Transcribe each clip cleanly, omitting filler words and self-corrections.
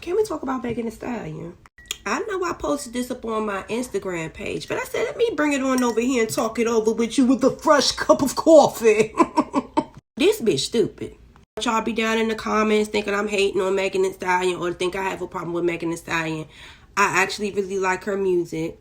Can we talk about Megan Thee Stallion? I know I posted this up on my Instagram page, but I said, let me bring it on over here and talk it over with you with a fresh cup of coffee. This bitch stupid. Y'all be down in the comments thinking I'm hating on Megan Thee Stallion or think I have a problem with Megan Thee Stallion. I actually really like her music.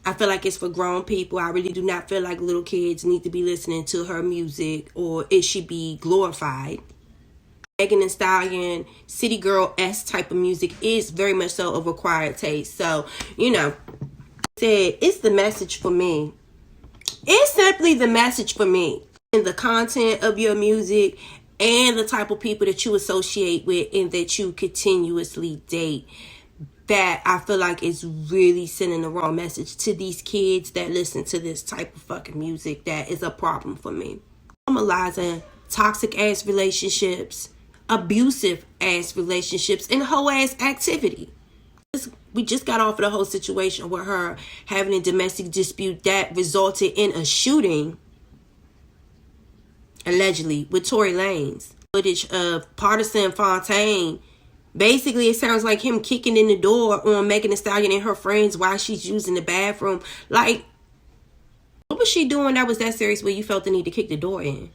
I feel like it's for grown people. I really do not feel like little kids need to be listening to her music or it should be glorified. Megan Thee Stallion, city girl-esque type of music is very much so a required taste. So, you know, said it's the message for me. It's simply the message for me. And the content of your music and the type of people that you associate with and that you continuously date, that I feel like is really sending the wrong message to these kids that listen to this type of fucking music. That is a problem for me. Normalizing toxic ass relationships, abusive ass relationships, and whole ass activity. We just got off of the whole situation with her having a domestic dispute that resulted in a shooting, allegedly, with Tory Lanez. Footage of Pardison Fontaine. Basically, it sounds like him kicking in the door on Megan Thee Stallion and her friends while she's using the bathroom. Like, what was she doing that was that serious where you felt the need to kick the door in?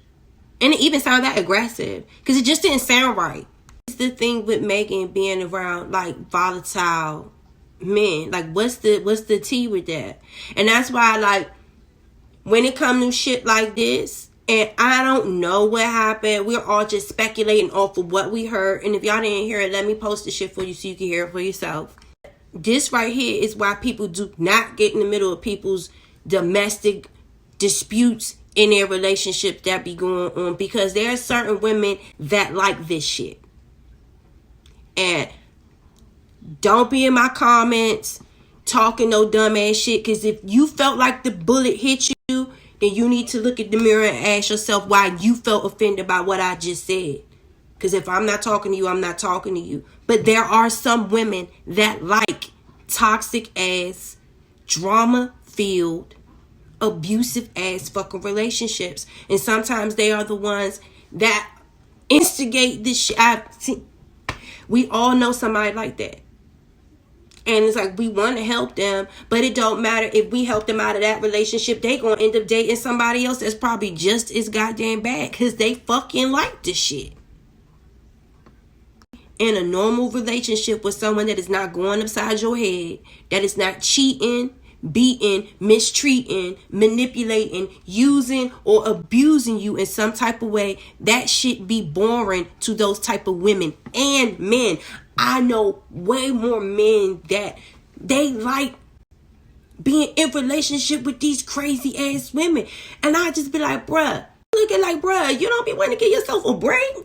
And it even sounded that aggressive because it just didn't sound right. It's the thing with Megan being around like volatile men. Like, what's the tea with that? And that's why, like, when it comes to shit like this, and I don't know what happened, we're all just speculating off of what we heard. And if y'all didn't hear it, let me post the shit for you so you can hear it for yourself. This right here is why people do not get in the middle of people's domestic disputes in their relationships that be going on, because there are certain women that like this shit. And don't be in my comments talking no dumbass shit, because if you felt like the bullet hit you, then you need to look at the mirror and ask yourself why you felt offended by what I just said. Because if I'm not talking to you, I'm not talking to you. But there are some women that like toxic ass, drama filled, abusive ass fucking relationships. And sometimes they are the ones that instigate this shit. We all know somebody like that. And it's like, we want to help them, but it don't matter if we help them out of that relationship. They gonna end up dating somebody else that's probably just as goddamn bad because they fucking like this shit. In a normal relationship with someone that is not going upside your head, that is not cheating, beating, mistreating, manipulating, using, or abusing you in some type of way, that shit be boring to those type of women and men. I know way more men that they like being in relationship with these crazy ass women. And I just be like, bruh, looking like, bruh, you don't be wanting to get yourself a break?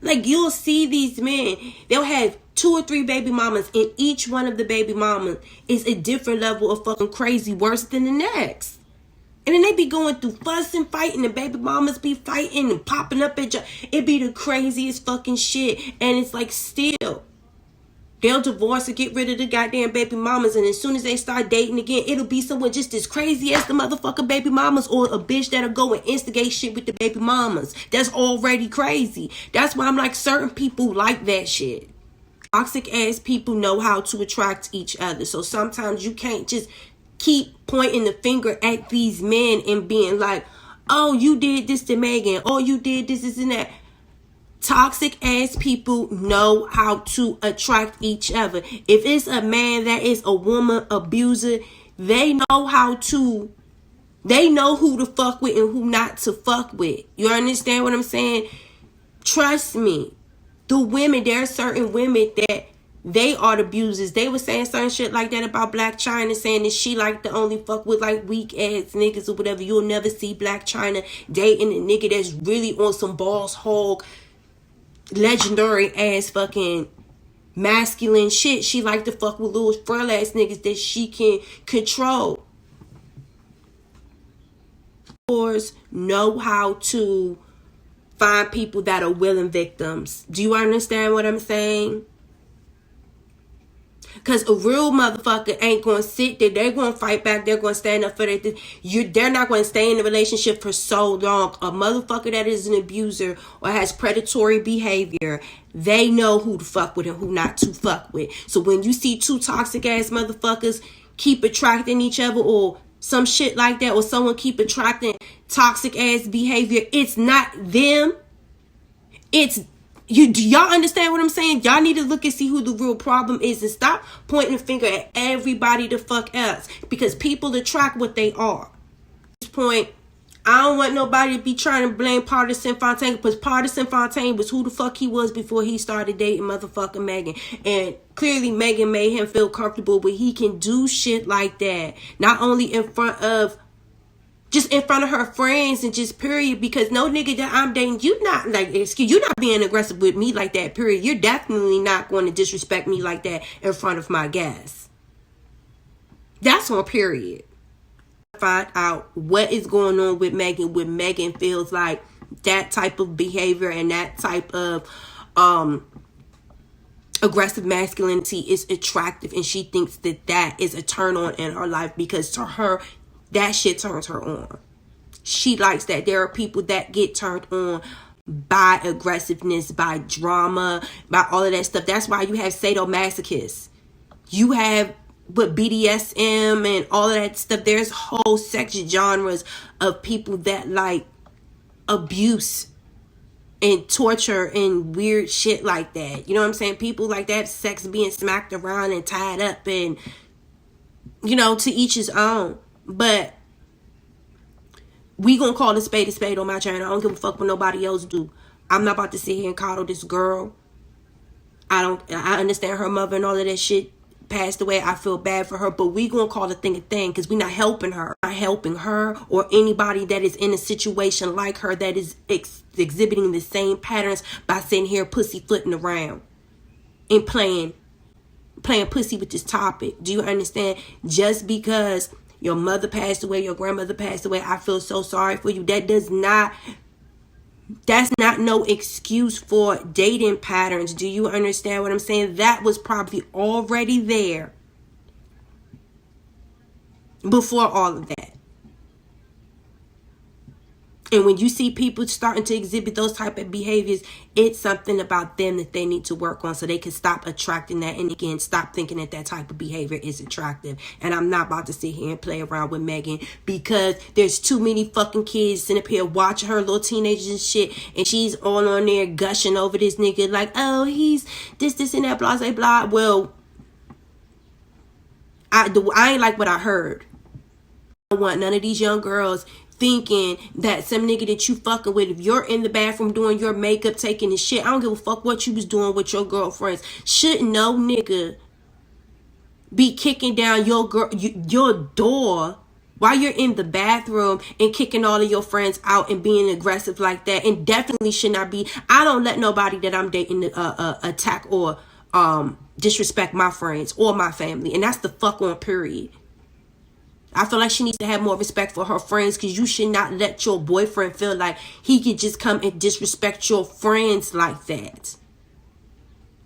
Like, you'll see these men, they'll have 2 or 3 baby mamas, and each one of the baby mamas is a different level of fucking crazy, worse than the next. And then they be going through fussing, fighting, the baby mamas be fighting and popping up at you. It be the craziest fucking shit. And it's like, still, they'll divorce or get rid of the goddamn baby mamas, and as soon as they start dating again, it'll be someone just as crazy as the motherfucking baby mamas, or a bitch that'll go and instigate shit with the baby mamas that's already crazy. That's why I'm like, certain people like that shit. Toxic ass people know how to attract each other. So sometimes you can't just keep pointing the finger at these men and being like, oh, you did this to Megan, oh, you did this and that. Toxic ass people know how to attract each other. If it's a man that is a woman abuser, they know who to fuck with and who not to fuck with. You understand what I'm saying? Trust me. The women, there are certain women that they are the abusers. They were saying certain shit like that about Black China, saying that she like to only fuck with like weak ass niggas or whatever. You'll never see Black China dating a nigga that's really on some boss hog, legendary ass fucking masculine shit. She like to fuck with little frail ass niggas that she can control. Know how to find people that are willing victims. Do you understand what I'm saying? Because a real motherfucker ain't going to sit there. They're going to fight back. They're going to stand up for their they're not going to stay in a relationship for so long. A motherfucker that is an abuser or has predatory behavior, they know who to fuck with and who not to fuck with. So when you see two toxic ass motherfuckers keep attracting each other or some shit like that, or someone keep attracting toxic ass behavior, it's not them. It's you. Do y'all understand what I'm saying? Y'all need to look and see who the real problem is and stop pointing a finger at everybody the fuck else, because people attract what they are. At this point, I don't want nobody to be trying to blame Pardison Fontaine, because Pardison Fontaine was who the fuck he was before he started dating motherfucking Megan. And clearly Megan made him feel comfortable where he can do shit like that. Not only in front of her friends and just period, because no nigga that I'm dating, you're not being aggressive with me like that, period. You're definitely not going to disrespect me like that in front of my guests. That's on period. Find out what is going on with Megan when Megan feels like that type of behavior and that type of aggressive masculinity is attractive, and she thinks that is a turn on in her life, because to her that shit turns her on. She likes that. There are people that get turned on by aggressiveness, by drama, by all of that stuff. That's why you have sadomasochists. You have BDSM and all of that stuff. There's whole sex genres of people that like abuse and torture and weird shit like that. You know what I'm saying? People like that, sex being smacked around and tied up, and to each his own. But we gonna call a spade on my channel. I don't give a fuck what nobody else do. I'm not about to sit here and coddle this girl. I understand her mother and all of that shit passed away. I feel bad for her, but we gonna call the thing a thing, because we not helping her. Not helping her or anybody that is in a situation like her that is exhibiting the same patterns by sitting here pussyfooting around and playing pussy with this topic. Do you understand? Just because your mother passed away, your grandmother passed away, I feel so sorry for you. That's not no excuse for dating patterns. Do you understand what I'm saying? That was probably already there before all of that. And when you see people starting to exhibit those type of behaviors, it's something about them that they need to work on, so they can stop attracting that, and again, stop thinking that type of behavior is attractive. And I'm not about to sit here and play around with Megan, because there's too many fucking kids sitting up here watching her, little teenagers and shit, and she's all on there gushing over this nigga like, oh, he's this and that, blah, blah, blah. Well, I ain't like what I heard. I don't want none of these young girls thinking that some nigga that you fucking with, if you're in the bathroom doing your makeup, taking the shit, I don't give a fuck what you was doing with your girlfriends. Shouldn't no nigga be kicking down your door while you're in the bathroom and kicking all of your friends out and being aggressive like that. And definitely should not be. I don't let nobody that I'm dating attack or disrespect my friends or my family, and that's the fuck on period. I feel like she needs to have more respect for her friends, because you should not let your boyfriend feel like he could just come and disrespect your friends like that.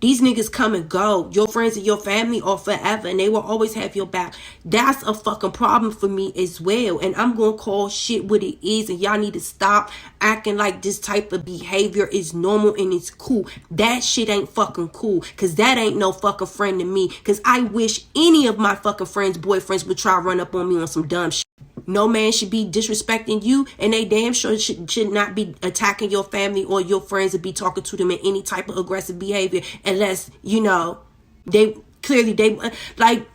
These niggas come and go. Your friends and your family are forever, and they will always have your back. That's a fucking problem for me as well. And I'm going to call shit what it is, and y'all need to stop acting like this type of behavior is normal and it's cool. That shit ain't fucking cool, because that ain't no fucking friend to me. Because I wish any of my fucking friends' boyfriends would try to run up on me on some dumb shit. No man should be disrespecting you, and they damn sure should not be attacking your family or your friends and be talking to them in any type of aggressive behavior, unless, they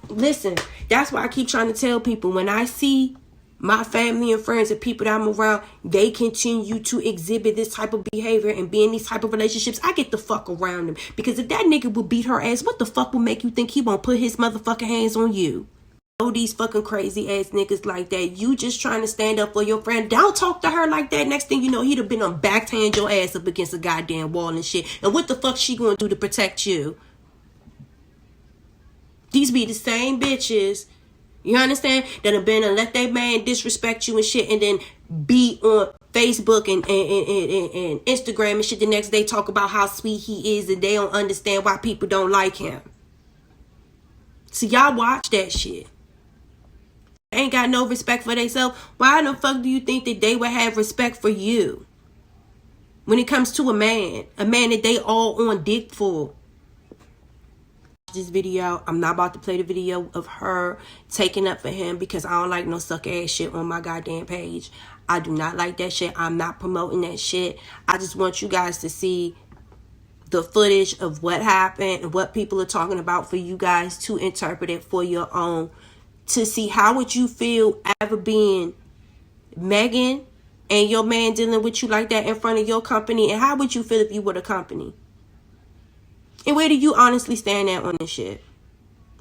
listen. That's why I keep trying to tell people, when I see my family and friends and people that I'm around, they continue to exhibit this type of behavior and be in these type of relationships, I get the fuck around them. Because if that nigga would beat her ass, what the fuck would make you think he won't put his motherfucking hands on you? These fucking crazy ass niggas like that. You just trying to stand up for your friend. Don't talk to her like that. Next thing you know, he'd have been on backhand your ass up against a goddamn wall and shit. And what the fuck she gonna do to protect you? These be the same bitches, you understand, that have been and let that man disrespect you and shit, and then be on Facebook and Instagram and shit the next day talk about how sweet he is, and they don't understand why people don't like him. So y'all watch that shit. Ain't got no respect for themselves. Why the fuck do you think that they would have respect for you? When it comes to a man that they all on dick for. This video, I'm not about to play the video of her taking up for him because I don't like no suck ass shit on my goddamn page. I do not like that shit. I'm not promoting that shit. I just want you guys to see the footage of what happened and what people are talking about for you guys to interpret it for your own. To see how would you feel ever being Megan and your man dealing with you like that in front of your company, and how would you feel if you were the company? And where do you honestly stand at on this shit?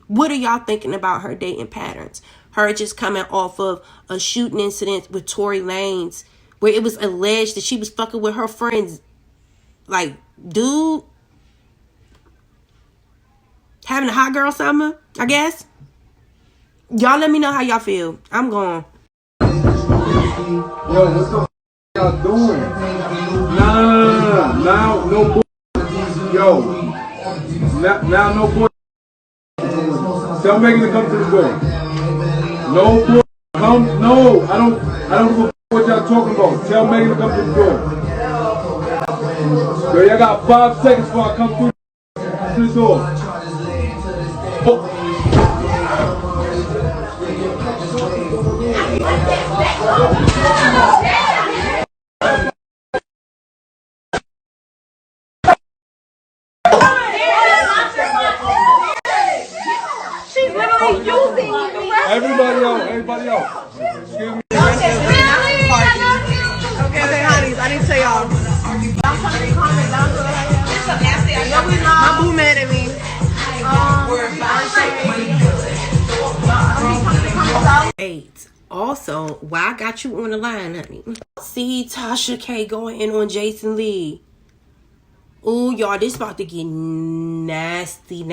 What are y'all thinking about her dating patterns? Her just coming off of a shooting incident with Tory Lanez where it was alleged that she was fucking with her friends. Like, dude, having a hot girl summer, I guess. Y'all let me know how y'all feel. I'm gone. Yo, what the f y'all doing? Nah. Now, no boy. Yo. Now, no boy. Tell Megan to come to the door. No boy. Come. No, I don't give a f what y'all talking about. Tell Megan to come to the door. Yo, y'all got 5 seconds before I come through to the door. Oh. She's literally using you. Everybody out. Excuse me. Okay, honeys, I need to tell y'all. My boo mad at me. Eight. Also, why I got you on the line, honey? See Tasha K going in on Jason Lee. Ooh, y'all, this about to get nasty.